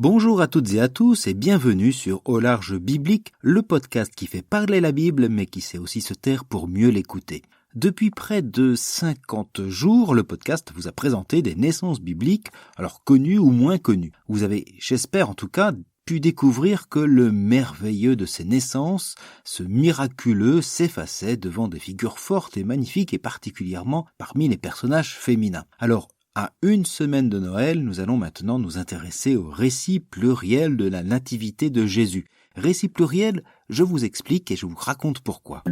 Bonjour à toutes et à tous et bienvenue sur Au Large Biblique, le podcast qui fait parler la Bible mais qui sait aussi se taire pour mieux l'écouter. Depuis près de 50 jours, le podcast vous a présenté des naissances bibliques, alors connues ou moins connues. Vous avez, j'espère en tout cas, pu découvrir que le merveilleux de ces naissances, ce miraculeux, s'effaçait devant des figures fortes et magnifiques et particulièrement parmi les personnages féminins. Alors, à une semaine de Noël, nous allons maintenant nous intéresser au récit pluriel de la nativité de Jésus. Récit pluriel, je vous explique et je vous raconte pourquoi.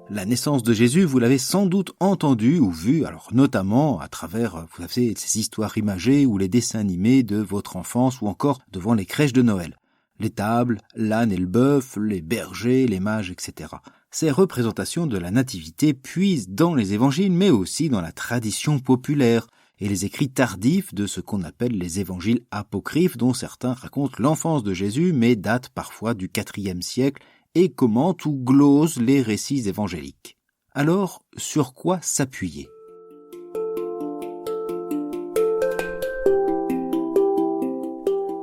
La naissance de Jésus, vous l'avez sans doute entendu ou vu, alors notamment à travers, vous savez, ces histoires imagées ou les dessins animés de votre enfance ou encore devant les crèches de Noël. Les tables, l'âne et le bœuf, les bergers, les mages, etc. Ces représentations de la nativité puisent dans les évangiles mais aussi dans la tradition populaire et les écrits tardifs de ce qu'on appelle les évangiles apocryphes dont certains racontent l'enfance de Jésus mais datent parfois du IVe siècle et commentent ou glosent les récits évangéliques. Alors, sur quoi s'appuyer ?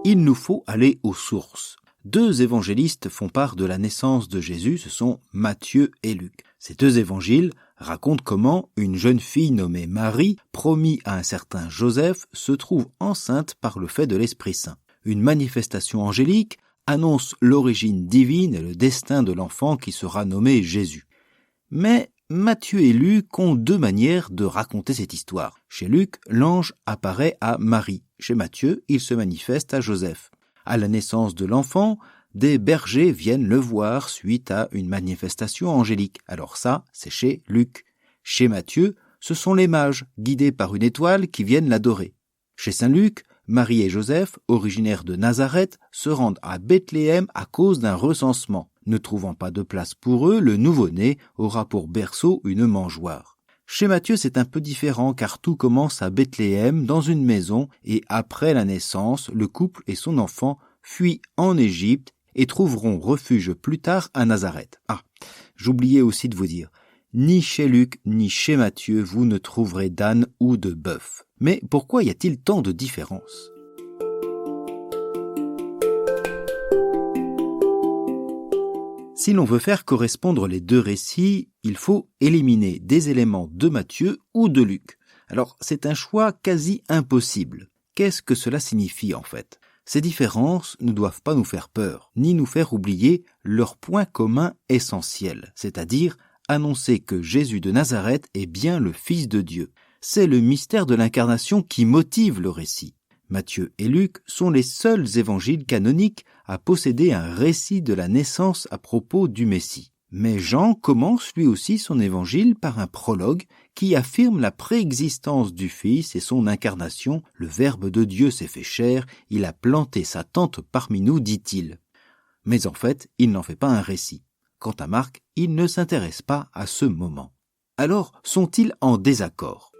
Il nous faut aller aux sources. Deux évangélistes font part de la naissance de Jésus, ce sont Matthieu et Luc. Ces deux évangiles racontent comment une jeune fille nommée Marie, promise à un certain Joseph, se trouve enceinte par le fait de l'Esprit Saint. Une manifestation angélique annonce l'origine divine et le destin de l'enfant qui sera nommé Jésus. Mais Matthieu et Luc ont deux manières de raconter cette histoire. Chez Luc, l'ange apparaît à Marie. Chez Matthieu, il se manifeste à Joseph. À la naissance de l'enfant, des bergers viennent le voir suite à une manifestation angélique. Alors ça, c'est chez Luc. Chez Matthieu, ce sont les mages, guidés par une étoile, qui viennent l'adorer. Chez Saint Luc, Marie et Joseph, originaires de Nazareth, se rendent à Bethléem à cause d'un recensement. Ne trouvant pas de place pour eux, le nouveau-né aura pour berceau une mangeoire. Chez Matthieu, c'est un peu différent car tout commence à Bethléem, dans une maison, et après la naissance, le couple et son enfant fuient en Égypte et trouveront refuge plus tard à Nazareth. Ah, j'oubliais aussi de vous dire, ni chez Luc ni chez Matthieu vous ne trouverez d'âne ou de bœuf. Mais pourquoi y a-t-il tant de différences ? Si l'on veut faire correspondre les deux récits, il faut éliminer des éléments de Matthieu ou de Luc. Alors, c'est un choix quasi impossible. Qu'est-ce que cela signifie en fait ? Ces différences ne doivent pas nous faire peur, ni nous faire oublier leur point commun essentiel, c'est-à-dire annoncer que Jésus de Nazareth est bien le Fils de Dieu. C'est le mystère de l'incarnation qui motive le récit. Matthieu et Luc sont les seuls évangiles canoniques à posséder un récit de la naissance à propos du Messie. Mais Jean commence lui aussi son évangile par un prologue qui affirme la préexistence du Fils et son incarnation. Le Verbe de Dieu s'est fait chair, il a planté sa tente parmi nous, dit-il. Mais en fait, il n'en fait pas un récit. Quant à Marc, il ne s'intéresse pas à ce moment. Alors, sont-ils en désaccord ?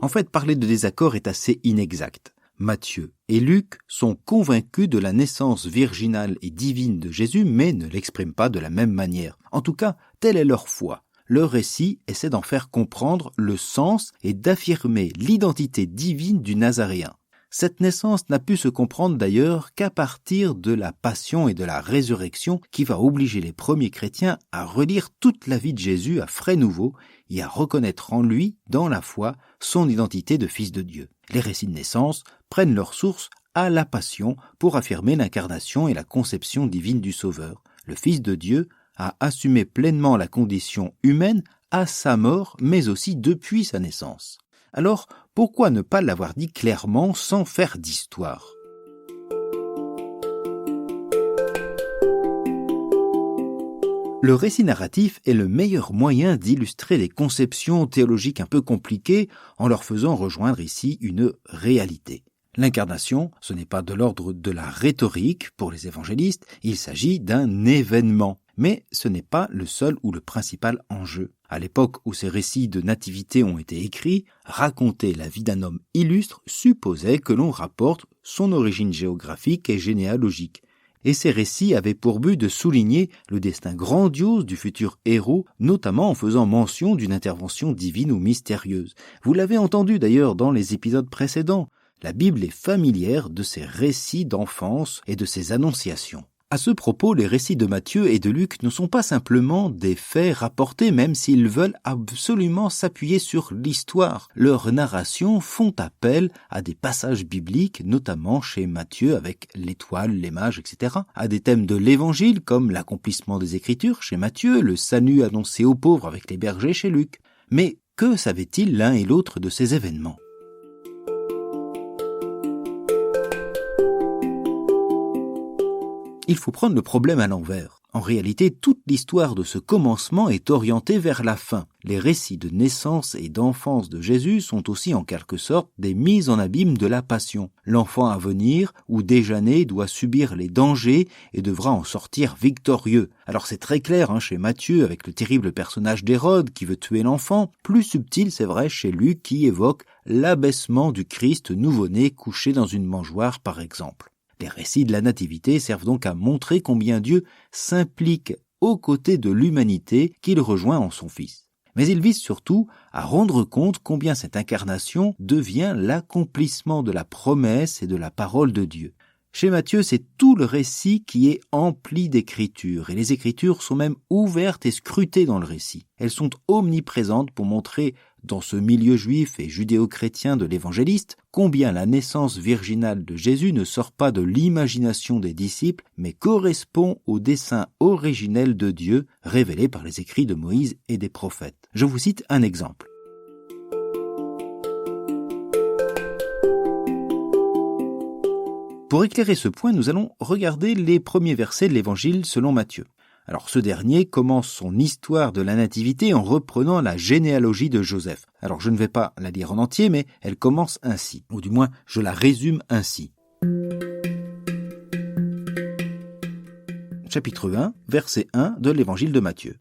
En fait, parler de désaccord est assez inexact. Matthieu et Luc sont convaincus de la naissance virginale et divine de Jésus, mais ne l'expriment pas de la même manière. En tout cas, telle est leur foi. Leur récit essaie d'en faire comprendre le sens et d'affirmer l'identité divine du Nazaréen. Cette naissance n'a pu se comprendre d'ailleurs qu'à partir de la passion et de la résurrection qui va obliger les premiers chrétiens à relire toute la vie de Jésus à frais nouveau et à reconnaître en lui, dans la foi, son identité de Fils de Dieu. Les récits de naissance prennent leur source à la passion pour affirmer l'incarnation et la conception divine du Sauveur. Le Fils de Dieu a assumé pleinement la condition humaine à sa mort, mais aussi depuis sa naissance. Alors, pourquoi ne pas l'avoir dit clairement sans faire d'histoire ? Le récit narratif est le meilleur moyen d'illustrer les conceptions théologiques un peu compliquées en leur faisant rejoindre ici une réalité. L'incarnation, ce n'est pas de l'ordre de la rhétorique pour les évangélistes, il s'agit d'un événement. Mais ce n'est pas le seul ou le principal enjeu. À l'époque où ces récits de nativité ont été écrits, raconter la vie d'un homme illustre supposait que l'on rapporte son origine géographique et généalogique. Et ces récits avaient pour but de souligner le destin grandiose du futur héros, notamment en faisant mention d'une intervention divine ou mystérieuse. Vous l'avez entendu d'ailleurs dans les épisodes précédents. La Bible est familière de ces récits d'enfance et de ces annonciations. À ce propos, les récits de Matthieu et de Luc ne sont pas simplement des faits rapportés, même s'ils veulent absolument s'appuyer sur l'histoire. Leurs narrations font appel à des passages bibliques, notamment chez Matthieu avec l'étoile, les mages, etc., à des thèmes de l'évangile comme l'accomplissement des Écritures chez Matthieu, le salut annoncé aux pauvres avec les bergers chez Luc. Mais que savaient-ils l'un et l'autre de ces événements ? Il faut prendre le problème à l'envers. En réalité, toute l'histoire de ce commencement est orientée vers la fin. Les récits de naissance et d'enfance de Jésus sont aussi en quelque sorte des mises en abîme de la passion. L'enfant à venir ou déjà né doit subir les dangers et devra en sortir victorieux. Alors c'est très clair chez Matthieu avec le terrible personnage d'Hérode qui veut tuer l'enfant. Plus subtil, c'est vrai, chez Luc qui évoque l'abaissement du Christ nouveau-né couché dans une mangeoire par exemple. Les récits de la Nativité servent donc à montrer combien Dieu s'implique aux côtés de l'humanité qu'il rejoint en son Fils. Mais ils visent surtout à rendre compte combien cette incarnation devient l'accomplissement de la promesse et de la parole de Dieu. Chez Matthieu, c'est tout le récit qui est empli d'écritures, et les écritures sont même ouvertes et scrutées dans le récit. Elles sont omniprésentes pour montrer, dans ce milieu juif et judéo-chrétien de l'évangéliste, combien la naissance virginale de Jésus ne sort pas de l'imagination des disciples, mais correspond au dessein originel de Dieu, révélé par les écrits de Moïse et des prophètes. Je vous cite un exemple. Pour éclairer ce point, nous allons regarder les premiers versets de l'Évangile selon Matthieu. Alors ce dernier commence son histoire de la Nativité en reprenant la généalogie de Joseph. Alors je ne vais pas la lire en entier, mais elle commence ainsi, ou du moins je la résume ainsi. Chapitre 1, verset 1 de l'Évangile de Matthieu.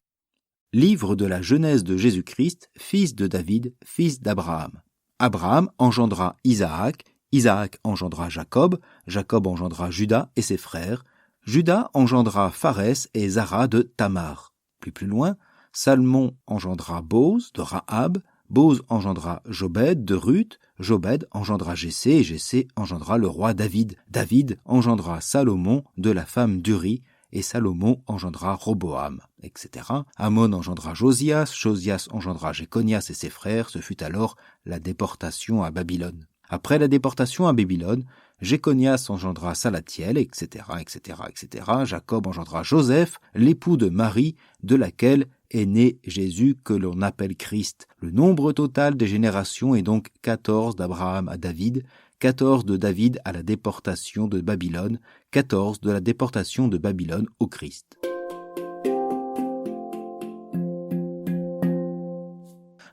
Livre de la genèse de Jésus-Christ, fils de David, fils d'Abraham. Abraham engendra Isaac, Isaac engendra Jacob, Jacob engendra Juda et ses frères, Juda engendra Pharès et Zara de Tamar. Plus loin, Salmon engendra Boz de Rahab, Boz engendra Jobed de Ruth, Jobed engendra Jessé et Jessé engendra le roi David. David engendra Salomon de la femme d'Uri et Salomon engendra Roboam, etc. Amon engendra Josias, Josias engendra Jéconias et ses frères, ce fut alors la déportation à Babylone. Après la déportation à Babylone, Jéconias engendra Salatiel, etc., etc., etc. Jacob engendra Joseph, l'époux de Marie, de laquelle est né Jésus que l'on appelle Christ. Le nombre total des générations est donc 14 d'Abraham à David, 14 de David à la déportation de Babylone, 14 de la déportation de Babylone au Christ.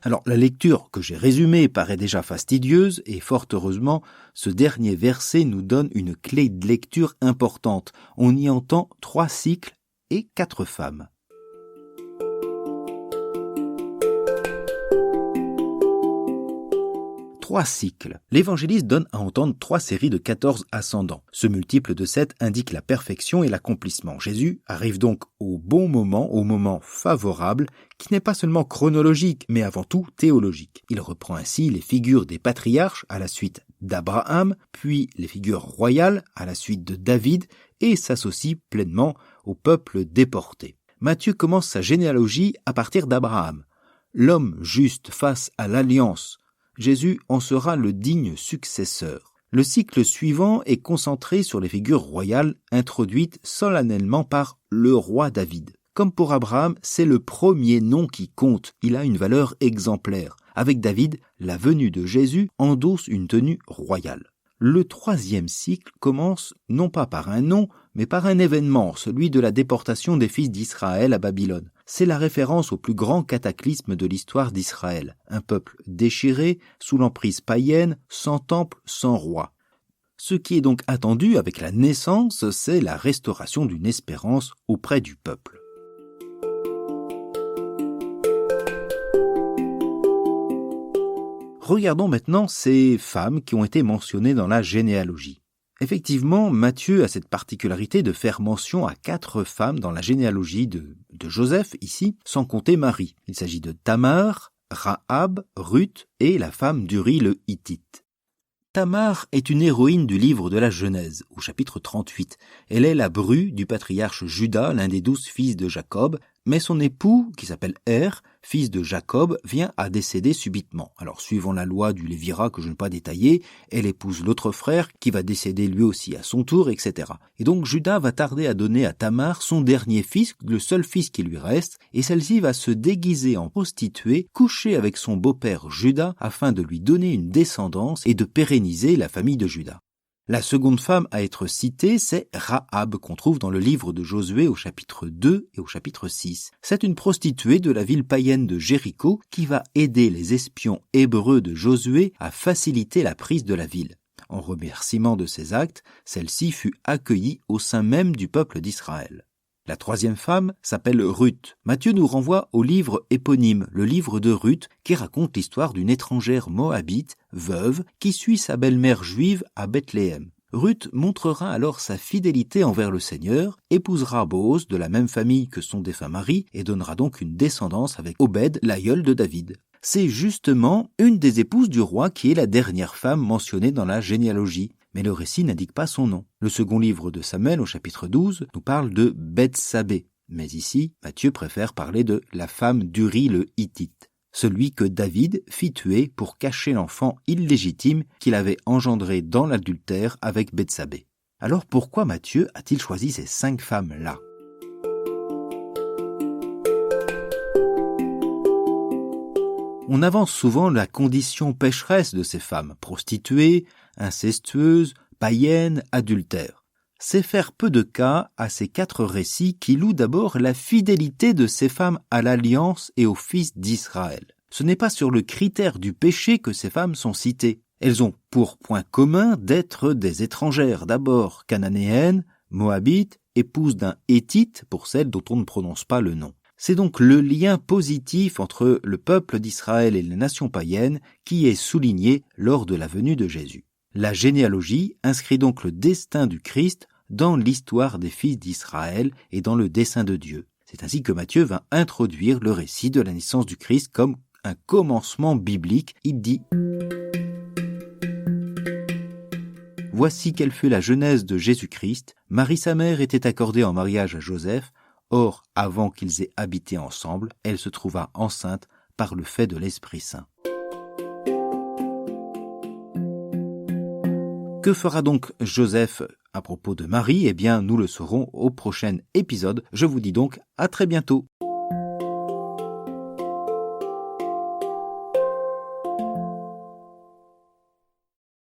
Alors, la lecture que j'ai résumée paraît déjà fastidieuse et fort heureusement, ce dernier verset nous donne une clé de lecture importante. On y entend 3 cycles et 4 femmes. Trois cycles. L'évangéliste donne à entendre 3 séries de 14 ascendants. Ce multiple de 7 indique la perfection et l'accomplissement. Jésus arrive donc au bon moment, au moment favorable, qui n'est pas seulement chronologique, mais avant tout théologique. Il reprend ainsi les figures des patriarches à la suite d'Abraham, puis les figures royales à la suite de David, et s'associe pleinement au peuple déporté. Matthieu commence sa généalogie à partir d'Abraham. L'homme juste face à l'alliance, Jésus en sera le digne successeur. Le cycle suivant est concentré sur les figures royales introduites solennellement par le roi David. Comme pour Abraham, c'est le premier nom qui compte, il a une valeur exemplaire. Avec David, la venue de Jésus endosse une tenue royale. Le 3e cycle commence non pas par un nom, mais par un événement, celui de la déportation des fils d'Israël à Babylone. C'est la référence au plus grand cataclysme de l'histoire d'Israël, un peuple déchiré, sous l'emprise païenne, sans temple, sans roi. Ce qui est donc attendu avec la naissance, c'est la restauration d'une espérance auprès du peuple. Regardons maintenant ces femmes qui ont été mentionnées dans la généalogie. Effectivement, Matthieu a cette particularité de faire mention à 4 femmes dans la généalogie de Joseph, ici, sans compter Marie. Il s'agit de Tamar, Rahab, Ruth et la femme d'Uri le Hittite. Tamar est une héroïne du livre de la Genèse, au chapitre 38. Elle est la bru du patriarche Juda, l'un des 12 fils de Jacob, mais son époux, qui s'appelle fils de Jacob, vient à décéder subitement. Alors, suivant la loi du Lévira que je ne vais pas détailler, elle épouse l'autre frère, qui va décéder lui aussi à son tour, etc. Et donc, Juda va tarder à donner à Tamar son dernier fils, le seul fils qui lui reste, et celle-ci va se déguiser en prostituée, coucher avec son beau-père Juda, afin de lui donner une descendance et de pérenniser la famille de Juda. La seconde femme à être citée, c'est Rahab, qu'on trouve dans le livre de Josué au chapitre 2 et au chapitre 6. C'est une prostituée de la ville païenne de Jéricho qui va aider les espions hébreux de Josué à faciliter la prise de la ville. En remerciement de ses actes, celle-ci fut accueillie au sein même du peuple d'Israël. La troisième femme s'appelle Ruth. Matthieu nous renvoie au livre éponyme, le livre de Ruth, qui raconte l'histoire d'une étrangère moabite, veuve, qui suit sa belle-mère juive à Bethléem. Ruth montrera alors sa fidélité envers le Seigneur, épousera Boaz de la même famille que son défunt mari et donnera donc une descendance avec Obed, l'aïeul de David. C'est justement une des épouses du roi qui est la dernière femme mentionnée dans la généalogie. Mais le récit n'indique pas son nom. Le second livre de Samuel, au chapitre 12, nous parle de Bethsabée. Mais ici, Matthieu préfère parler de la femme d'Uri le Hittite, celui que David fit tuer pour cacher l'enfant illégitime qu'il avait engendré dans l'adultère avec Bethsabée. Alors pourquoi Matthieu a-t-il choisi ces 5 femmes-là ? On avance souvent la condition pécheresse de ces femmes, prostituées, incestueuses, païennes, adultères. C'est faire peu de cas à ces 4 récits qui louent d'abord la fidélité de ces femmes à l'alliance et aux fils d'Israël. Ce n'est pas sur le critère du péché que ces femmes sont citées. Elles ont pour point commun d'être des étrangères, d'abord cananéennes, moabites, épouses d'un Héthite pour celles dont on ne prononce pas le nom. C'est donc le lien positif entre le peuple d'Israël et les nations païennes qui est souligné lors de la venue de Jésus. La généalogie inscrit donc le destin du Christ dans l'histoire des fils d'Israël et dans le dessein de Dieu. C'est ainsi que Matthieu va introduire le récit de la naissance du Christ comme un commencement biblique. Il dit « Voici quelle fut la genèse de Jésus-Christ. Marie sa mère était accordée en mariage à Joseph. Or, avant qu'ils aient habité ensemble, elle se trouva enceinte par le fait de l'Esprit Saint. » Que fera donc Joseph à propos de Marie ? Eh bien, nous le saurons au prochain épisode. Je vous dis donc à très bientôt.